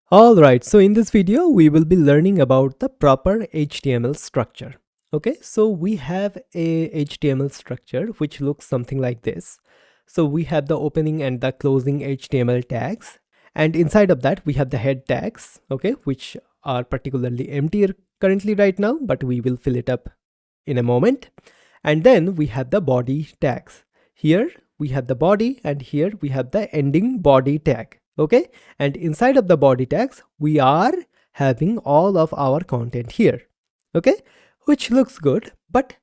Alright, so in this video, we will be learning about the proper HTML structure. Okay, so we have a HTML structure which looks something like this. So we have the opening and the closing HTML tags, and inside of that we have the head tags, okay, which are particularly empty currently right now, but we will fill it up in a moment. And then we have the body tags. Here we have the body, and here we have the ending body tag. Okay, and inside of the body tags we are having all of our content here. Okay, which looks good, but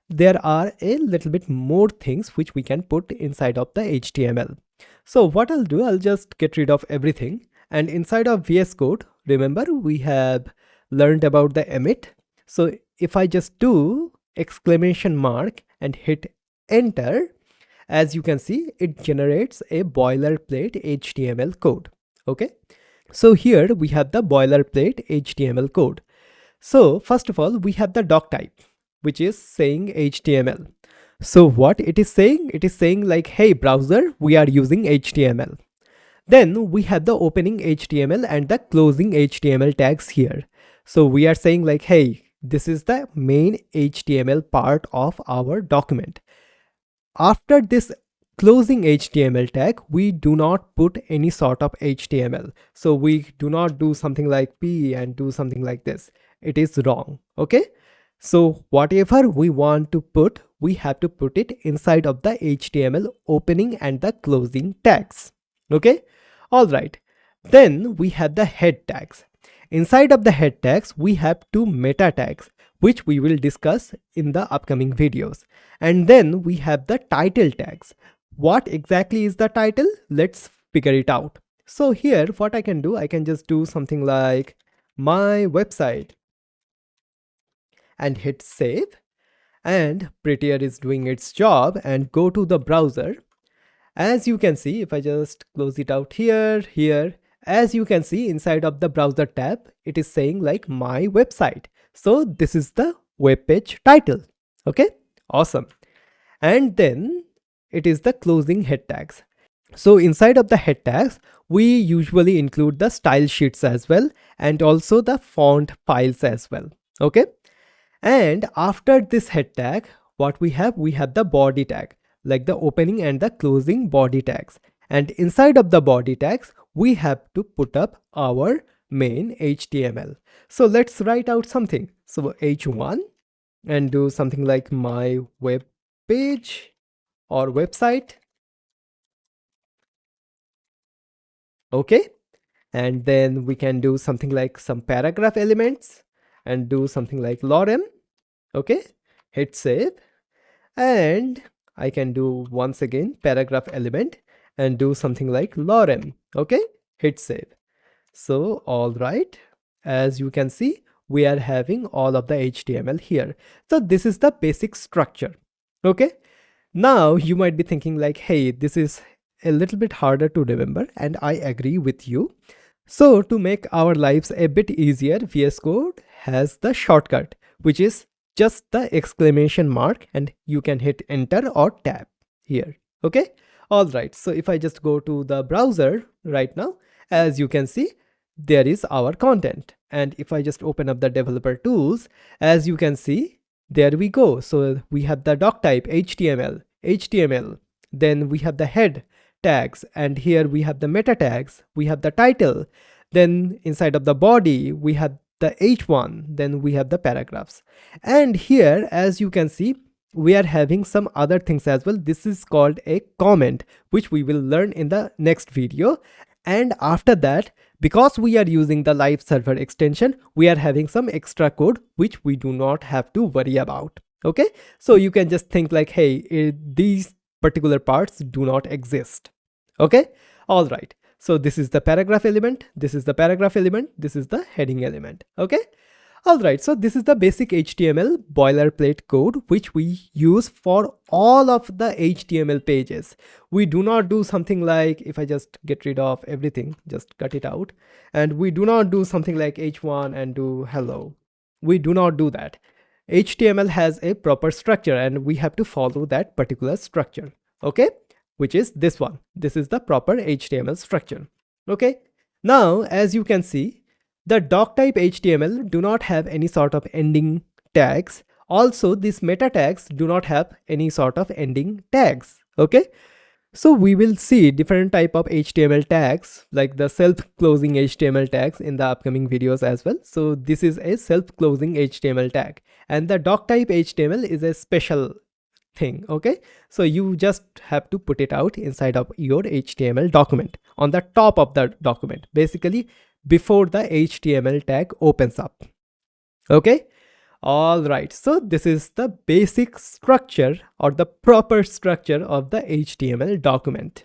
there are a little bit more things which we can put inside of the HTML. So what I'll do, I'll just get rid of everything, and inside of VS Code, remember we have learned about the emit. So if I just do exclamation mark and hit enter, as you can see, it generates a boilerplate HTML code. Okay, so here we have the boilerplate HTML code. So first of all, we have the doctype, which is saying HTML. So what it is saying like, hey browser, we are using HTML. Then we have the opening HTML and the closing HTML tags here. So we are saying like, hey, this is the main HTML part of our document. After this closing HTML tag, we do not put any sort of HTML. So we do not do something like P and do something like this. It is wrong. Okay. So whatever we want to put, we have to put it inside of the HTML opening and the closing tags. Okay. All right. Then we have the head tags. Inside of the head tags, we have two meta tags, which we will discuss in the upcoming videos. And then we have the title tags. What exactly is the title? Let's figure it out. So here, what I can do, I can just do something like my website and hit save. And Prettier is doing its job, and go to the browser. As you can see, if I just close it out here, as you can see inside of the browser tab, it is saying like my website. So this is the web page title. Okay, awesome. And then it is the closing head tags. So inside of the head tags, we usually include the style sheets as well, and also the font files as well. Okay. And after this head tag, what we have the body tag, like the opening and the closing body tags. And inside of the body tags, we have to put up our main HTML. So let's write out something. So h1 and do something like my web page or website. Okay. And then we can do something like some paragraph elements and do something like lorem. Okay. Hit save. And I can do once again paragraph element and do something like lorem. Okay, hit save. So all right, as you can see, we are having all of the HTML here. So this is the basic structure. Okay, now you might be thinking like, hey, this is a little bit harder to remember, and I agree with you. So to make our lives a bit easier, VS Code has the shortcut, which is just the exclamation mark, and you can hit enter or tab here. Okay. All right. So if I just go to the browser right now, as you can see, there is our content. And if I just open up the developer tools, as you can see, there we go. So we have the doctype HTML, then we have the head tags, and here we have the meta tags, we have the title, then inside of the body, we have the h1, then we have the paragraphs. And here, as you can see, we are having some other things as well. This is called a comment, which we will learn in the next video. And after that, because we are using the live server extension, we are having some extra code which we do not have to worry about. Okay, so you can just think like, hey, these particular parts do not exist. Okay, all right. So this is the paragraph element, this is the paragraph element, this is the heading element. Okay. All right. So this is the basic HTML boilerplate code which we use for all of the HTML pages. We do not do something like, if I just get rid of everything, just cut it out. And we do not do something like h1 and do hello. We do not do that. HTML has a proper structure and we have to follow that particular structure. Okay, which is this one. This is the proper HTML structure. Okay, Now, as you can see, the doctype HTML do not have any sort of ending tags. Also, these meta tags do not have any sort of ending tags. Okay. So we will see different type of HTML tags like the self-closing HTML tags in the upcoming videos as well. So this is a self-closing HTML tag, and the doctype HTML is a special thing. Okay, so you just have to put it out inside of your HTML document on the top of the document, basically before the HTML tag opens up. Okay. All right, so this is the basic structure or the proper structure of the HTML document.